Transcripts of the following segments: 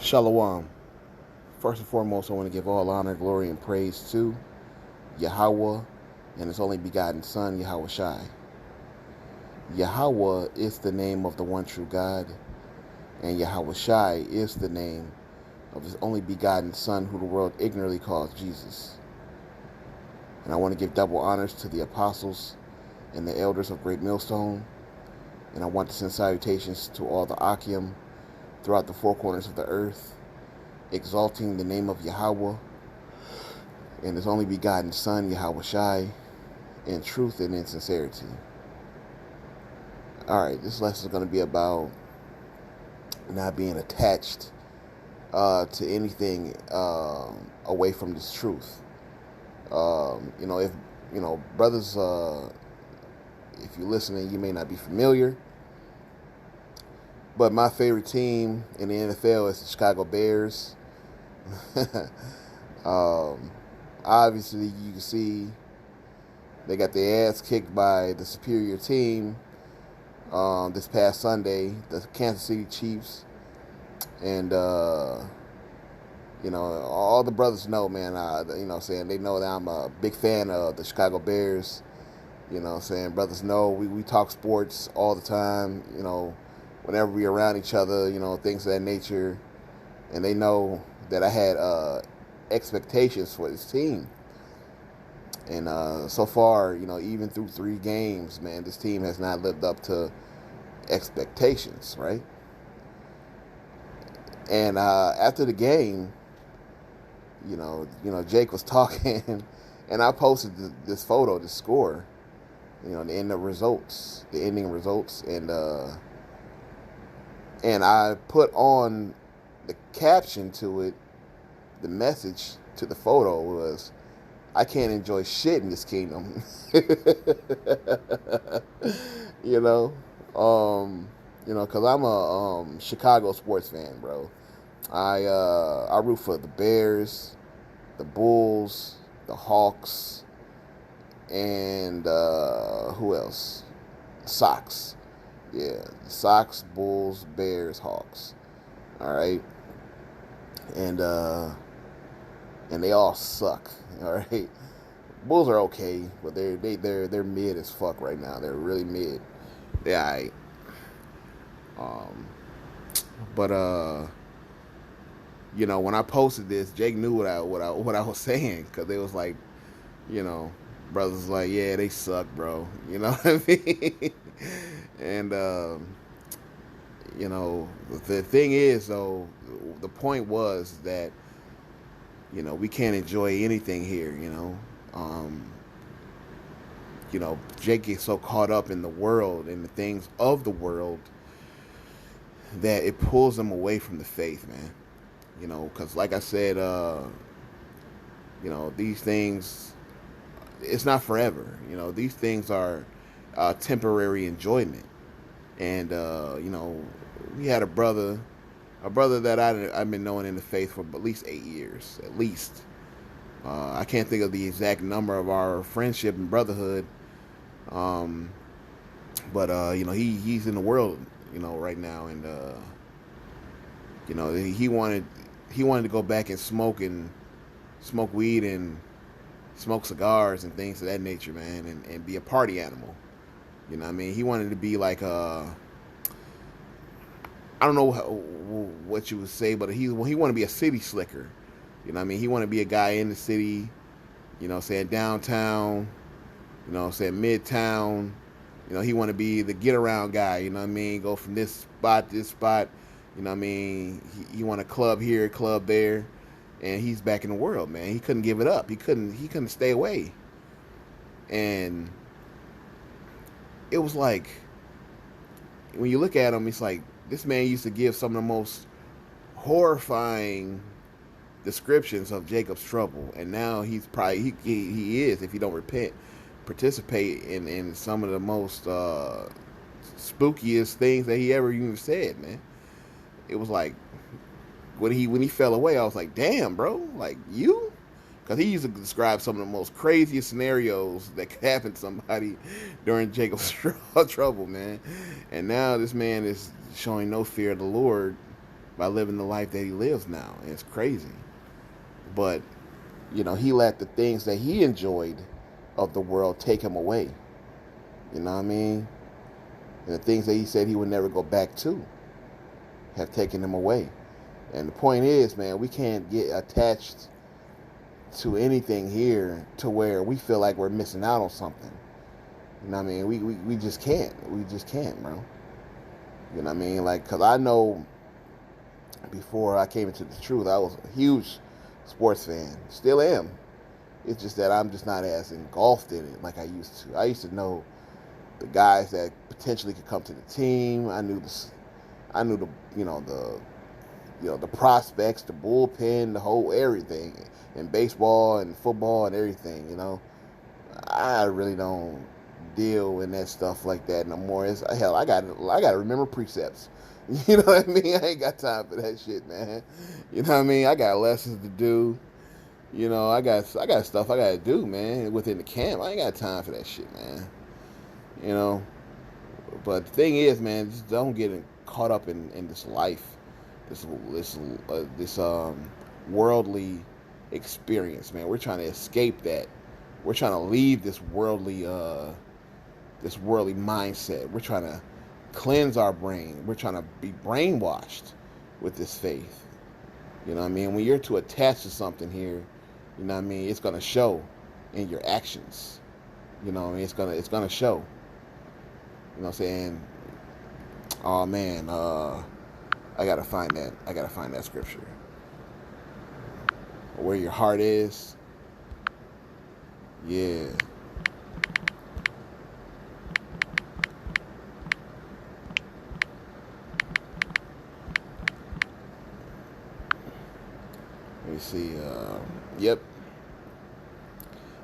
Shalom. First and foremost, I want to give all honor, glory, and praise to Yahweh and His only begotten Son, Yahweh Shai. Yahweh is the name of the one true God, and Yahweh Shai is the name of His only begotten Son, who the world ignorantly calls Jesus. And I want to give double honors to the apostles and the elders of Great Millstone, and I want to send salutations to all the Akim throughout the four corners of the earth, exalting the name of Yahweh and His only begotten Son, Yahweh Shai, in truth and in sincerity. Alright, this lesson is going to be about not being attached to anything away from this truth. If brothers, if you're listening, you may not be familiar, but my favorite team in the NFL is the Chicago Bears. Obviously, you can see they got their ass kicked by the superior team this past Sunday, the Kansas City Chiefs. And, all the brothers know, man, saying they know that I'm a big fan of the Chicago Bears. Brothers know we talk sports all the time, whenever we're around each other, things of that nature. And they know that I had expectations for this team. And so far, even through 3 games, man, this team has not lived up to expectations, right? And after the game, Jake was talking, and I posted this photo, this score, the ending results, and I put on the caption to it. The message to the photo was, "I can't enjoy shit in this kingdom." Because I'm a Chicago sports fan, bro. I root for the Bears, the Bulls, the Hawks, and who else? Sox. Yeah, Sox, Bulls, Bears, Hawks. All right, and they all suck. All right, Bulls are okay, but they're mid as fuck right now. They're really mid. Yeah, all right. But when I posted this, Jake knew what I was saying, because they was like, brothers was like, yeah, they suck, bro. You know what I mean? And the thing is, though, the point was that we can't enjoy anything here. Jake gets so caught up in the world and the things of the world that it pulls them away from the faith, man. Because like I said, these things, it's not forever. These things are temporary enjoyment. And we had a brother that I've been knowing in the faith for at least 8 years, at least. I can't think of the exact number of our friendship and brotherhood, but he's in the world, right now, and he wanted to go back and smoke weed and smoke cigars and things of that nature, man, and be a party animal. He wanted to be like I don't know what you would say, but he wanted to be a city slicker. He wanted to be a guy in the city, saying downtown, saying midtown. He wanted to be the get around guy. Go from this spot to this spot. He want a club here, club there, and he's back in the world, man. He couldn't give it up. He couldn't stay away. And it was like, when you look at him, it's like, this man used to give some of the most horrifying descriptions of Jacob's trouble, and now he's probably he is, if he don't repent, participate in some of the most spookiest things that he ever even said, man. It was like, when he fell away, I was like, damn, bro, like, you? Because he used to describe some of the most craziest scenarios that could happen to somebody during Jacob's trouble, man. And now this man is showing no fear of the Lord, by living the life that he lives now. And it's crazy. But, he let the things that he enjoyed of the world take him away. You know what I mean? And the things that he said he would never go back to have taken him away. And the point is, man, we can't get attached to anything here to where we feel like we're missing out on something. You know what I mean? We just can't. We just can't, bro. You know what I mean? Like, because I know before I came into the truth, I was a huge sports fan. Still am. It's just that I'm just not as engulfed in it like I used to. I used to know the guys that potentially could come to the team. I knew the the prospects, the bullpen, the whole everything, in baseball and football and everything. I really don't deal in that stuff like that no more. Hell, I got to remember precepts. You know what I mean? I ain't got time for that shit, man. You know what I mean? I got lessons to do. I got stuff I got to do, man, within the camp. I ain't got time for that shit, man. But the thing is, man, just don't get caught up in this life, this worldly experience, man. We're trying to escape that. We're trying to leave this worldly mindset. We're trying to cleanse our brain. We're trying to be brainwashed with this faith. You know what I mean? When you're too attached to something here, you know what I mean, it's gonna show in your actions. You know what I mean? It's gonna show. You know what I'm saying? Oh man, I gotta find that scripture. Where your heart is. Yeah. Let me see. Yep.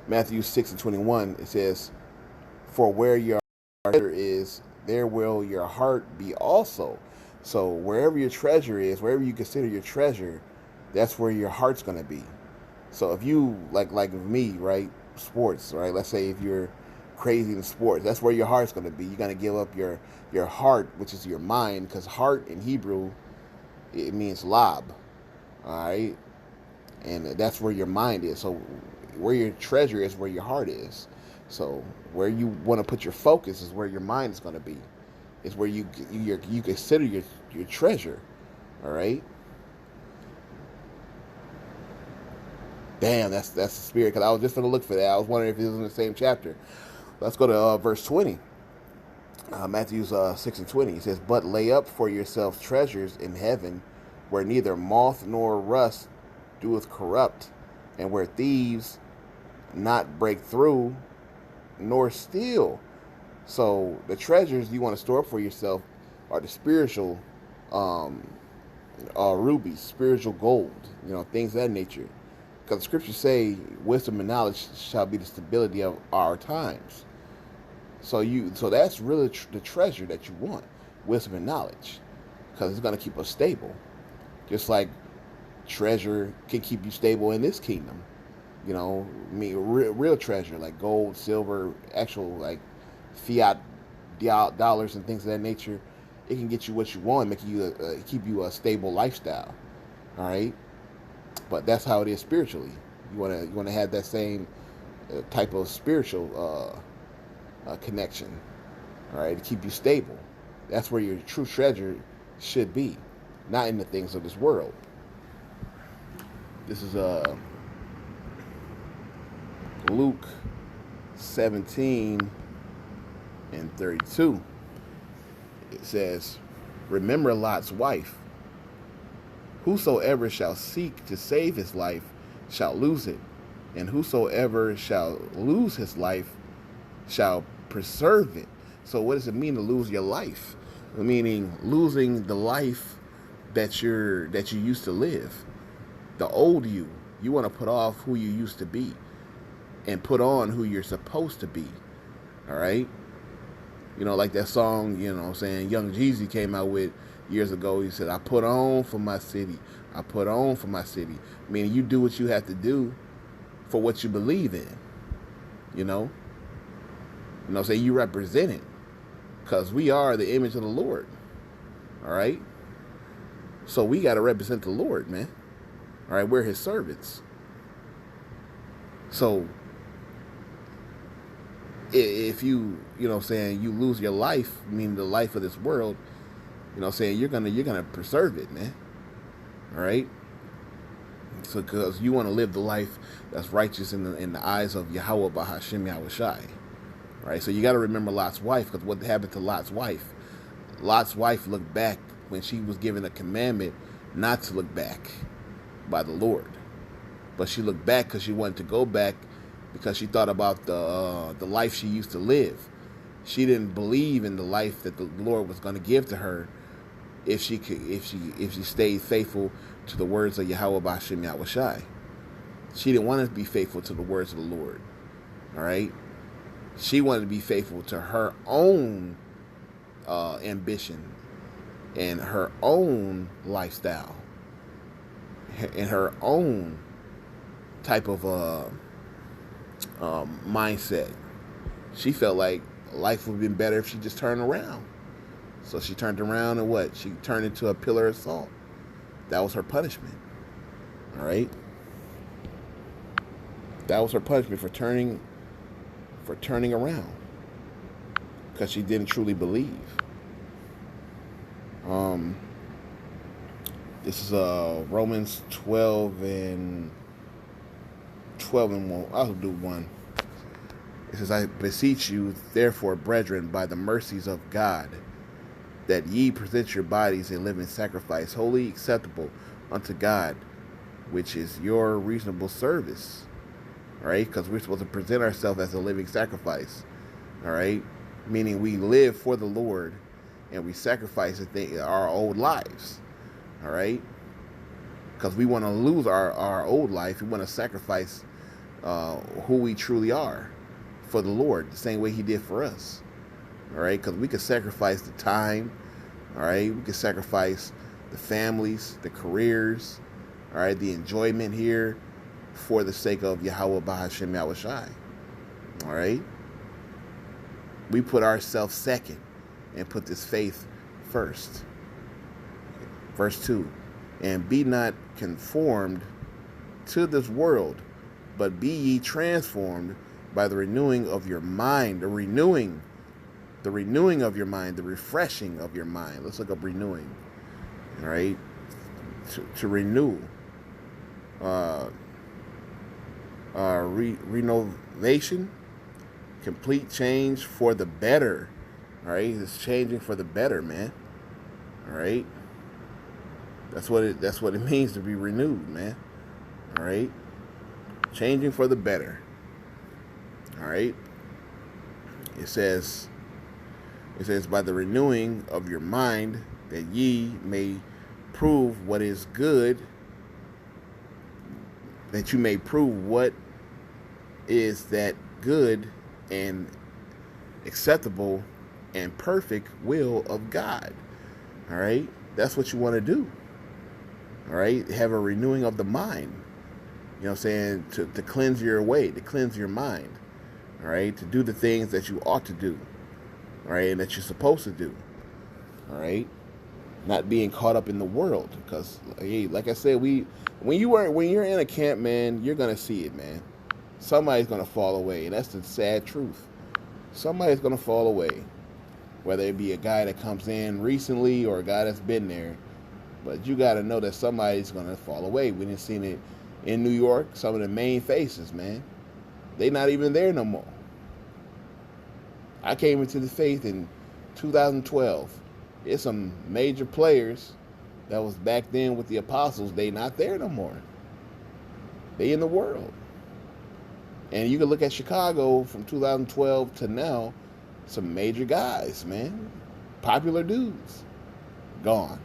Matthew 6:21. It says, "For where your treasure is, there will your heart be also." So wherever your treasure is, wherever you consider your treasure, that's where your heart's gonna be. So if you like me, right, sports, right? Let's say if you're crazy in sports, that's where your heart's gonna be. You're gonna give up your heart, which is your mind, because heart in Hebrew, it means lab. All right, and that's where your mind is. So where your treasure is, where your heart is. So where you want to put your focus is where your mind is going to be. It's where you consider your treasure. All right. Damn, that's the spirit. Because I was just going to look for that. I was wondering if it was in the same chapter. Let's go to verse 20. Matthew 6:20. It says, "But lay up for yourselves treasures in heaven, where neither moth nor rust doeth corrupt, and where thieves not break through nor steal." So the treasures you want to store up for yourself are the spiritual rubies, spiritual gold, things of that nature. Because the scriptures say wisdom and knowledge shall be the stability of our times. So that's really the treasure that you want, wisdom and knowledge, because it's going to keep us stable. Just like treasure can keep you stable in this kingdom. Real treasure like gold, silver, actual like fiat dollars and things of that nature. It can get you what you want, keep you a stable lifestyle. All right, but that's how it is spiritually. You want to have that same type of spiritual connection. All right, to keep you stable. That's where your true treasure should be, not in the things of this world. This is Luke 17:32. It says, "Remember Lot's wife. Whosoever shall seek to save his life shall lose it, and whosoever shall lose his life shall preserve it." So what does it mean to lose your life? Meaning losing the life that you used to live. The old you. You want to put off who you used to be and put on who you're supposed to be. All right? Like that song, Young Jeezy came out with years ago. He said, "I put on for my city. I put on for my city." Meaning you do what you have to do for what you believe in. Say you represent it. 'Cause we are the image of the Lord. All right? So we got to represent the Lord, man. All right, we're his servants. So if you know what I'm saying, you lose your life, meaning the life of this world, you know what I'm saying, you're gonna preserve it, man. All right. So because you want to live the life that's righteous in the eyes of Yahweh Bahashim Yahweh Shai. Right. So you got to remember Lot's wife, because what happened to Lot's wife? Lot's wife looked back when she was given a commandment not to look back by the Lord, but she looked back because she wanted to go back, because she thought about the life she used to live. She didn't believe in the life that the Lord was going to give to her if she stayed faithful to the words of Yahweh Bashim Yahweh Shai. She didn't want to be faithful to the words of the Lord. All right. She wanted to be faithful to her own ambition and her own lifestyle and her own type of mindset. She felt like life would have been better if she just turned around. So she turned around, and what? She turned into a pillar of salt. That was her punishment. All right? That was her punishment for turning around, because she didn't truly believe. This is Romans 12 and 1. I'll do 1. It says, I beseech you, therefore, brethren, by the mercies of God, that ye present your bodies a living sacrifice, wholly acceptable unto God, which is your reasonable service. All right? Because we're supposed to present ourselves as a living sacrifice. All right? Meaning we live for the Lord and we sacrifice our old lives. All right? Because we want to lose our old life. We want to sacrifice who we truly are for the Lord, the same way he did for us. All right? Because we could sacrifice the time. All right? We could sacrifice the families, the careers, all right, the enjoyment here for the sake of Yahweh Bahashim Yahweh Shai. All right? We put ourselves second and put this faith first. Verse 2. And be not conformed to this world, but be ye transformed by the renewing of your mind, the renewing of your mind, the refreshing of your mind. Let's look up renewing. All right? To renew. Renovation, complete change for the better. All right? It's changing for the better, man. All right? That's what it means to be renewed, man. All right? Changing for the better. All right? It says by the renewing of your mind, that ye may prove what is good, that you may prove what is that good and acceptable and perfect will of God. All right? That's what you want to do. All right? Have a renewing of the mind. You know what I'm saying? To cleanse your way, to cleanse your mind. All right? To do the things that you ought to do. All right? And that you're supposed to do. All right? Not being caught up in the world. Because, hey, like I said, when you're in a camp, man, you're going to see it, man. Somebody's going to fall away. And that's the sad truth. Somebody's going to fall away. Whether it be a guy that comes in recently or a guy that's been there. But you got to know that somebody's going to fall away. We done seen it in New York. Some of the main faces, man. They not even there no more. I came into the faith in 2012. There's some major players that was back then with the apostles. They not there no more. They in the world. And you can look at Chicago from 2012 to now. Some major guys, man. Popular dudes. Gone.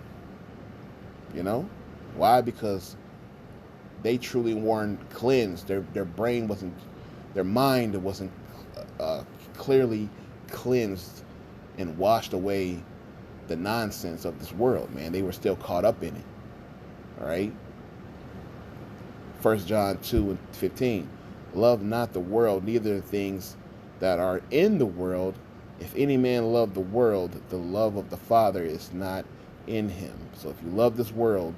You know? Why? Because they truly weren't cleansed. Their brain wasn't, their mind wasn't clearly cleansed and washed away the nonsense of this world, man. They were still caught up in it. All right? 1 John 2:15. Love not the world, neither the things that are in the world. If any man love the world, the love of the Father is not in him. So if you love this world,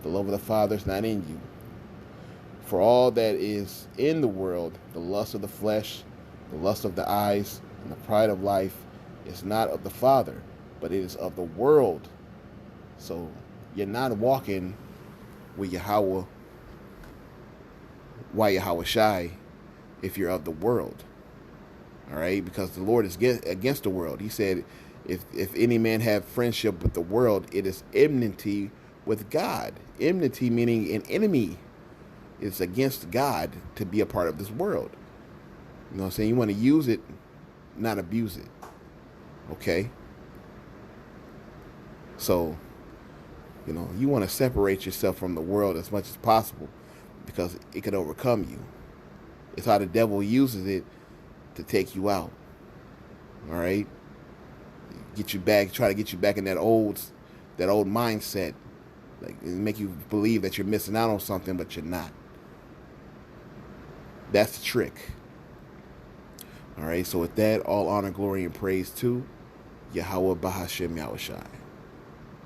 the love of the Father is not in you. For all that is in the world, the lust of the flesh, the lust of the eyes, and the pride of life, is not of the Father, but it is of the world. So you're not walking with Yahweh, why Yahweh Shai, if you're of the world. All right, because the Lord is against the world. He said, if any man have friendship with the world, it is enmity with God. Enmity meaning an enemy. It's against God to be a part of this world. You know what I'm saying? You want to use it, not abuse it. Okay? So, you know, you want to separate yourself from the world as much as possible because it could overcome you. It's how the devil uses it to take you out. All right? Get you back, try to get you back in that old mindset. Like, make you believe that you're missing out on something, but you're not. That's the trick. All right, so with that, all honor, glory, and praise to Yahweh Bahashem Yahushai.